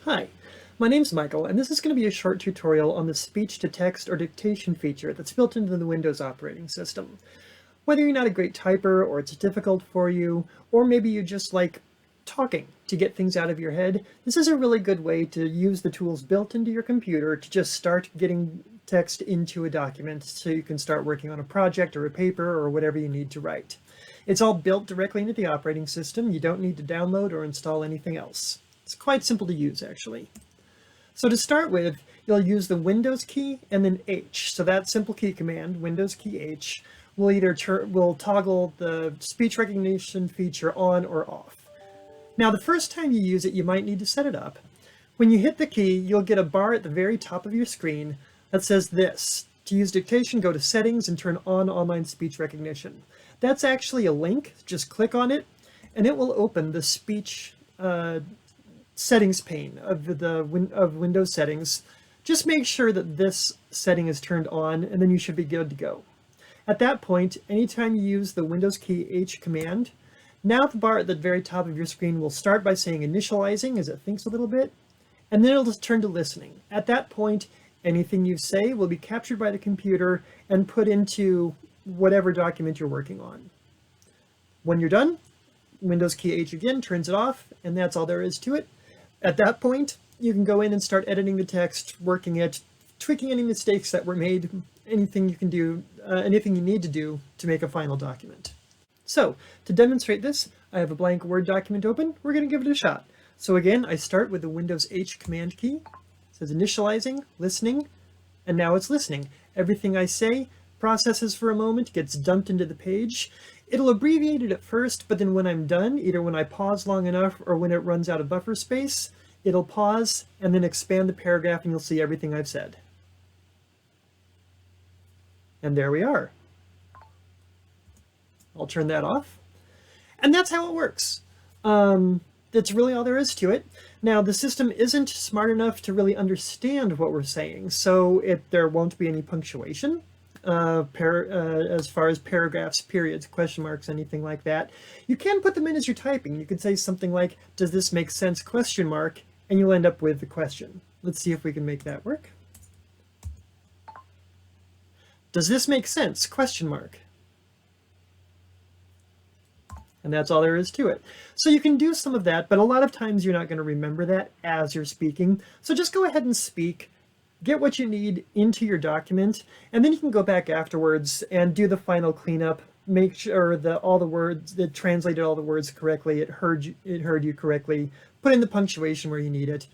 Hi, my name's Michael, and this is going to be a short tutorial on the speech-to-text or dictation feature that's built into the Windows operating system. Whether you're not a great typer or it's difficult for you, or maybe you just like talking to get things out of your head, this is a really good way to use the tools built into your computer to just start getting text into a document so you can start working on a project or a paper or whatever you need to write. It's all built directly into the operating system. You don't need to download or install anything else. It's quite simple to use, actually. So to start with, you'll use the Windows key and then H. So that simple key command, Windows key H, will toggle the speech recognition feature on or off. Now, the first time you use it, you might need to set it up. When you hit the key, you'll get a bar at the very top of your screen that says this. To use dictation, go to Settings and turn on Online Speech Recognition. That's actually a link. Just click on it, and it will open the speech settings pane of Windows settings. Just make sure that this setting is turned on, and then you should be good to go. At that point, anytime you use the Windows key H command, now the bar at the very top of your screen will start by saying initializing as it thinks a little bit, and then it'll just turn to listening. At that point, anything you say will be captured by the computer and put into whatever document you're working on. When you're done, Windows key H again turns it off, and that's all there is to it. At that point, you can go in and start editing the text, working it, tweaking any mistakes that were made, anything you can do, anything you need to do to make a final document. So, to demonstrate this, I have a blank Word document open. We're going to give it a shot. So again, I start with the Windows H command key. It says initializing, listening, and now it's listening. Everything I say processes for a moment, gets dumped into the page. It'll abbreviate it at first, but then when I'm done, either when I pause long enough or when it runs out of buffer space, it'll pause and then expand the paragraph and you'll see everything I've said. And there we are. I'll turn that off. And that's how it works. That's really all there is to it. Now, the system isn't smart enough to really understand what we're saying, so there won't be any punctuation. As far as paragraphs, periods, question marks, anything like that. You can put them in as you're typing. You could say something like, does this make sense, question mark, and you'll end up with the question. Let's see if we can make that work. Does this make sense, question mark? And that's all there is to it. So you can do some of that, but a lot of times you're not going to remember that as you're speaking. So just go ahead and speak. Get what you need into your document, and then you can go back afterwards and do the final cleanup. Make sure that all the words, it translated all the words correctly, it heard you correctly, put in the punctuation where you need it.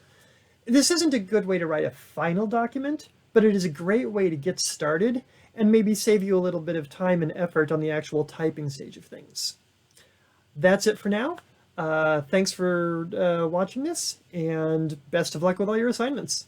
This isn't a good way to write a final document, but it is a great way to get started and maybe save you a little bit of time and effort on the actual typing stage of things. That's it for now. Thanks for watching this, and best of luck with all your assignments.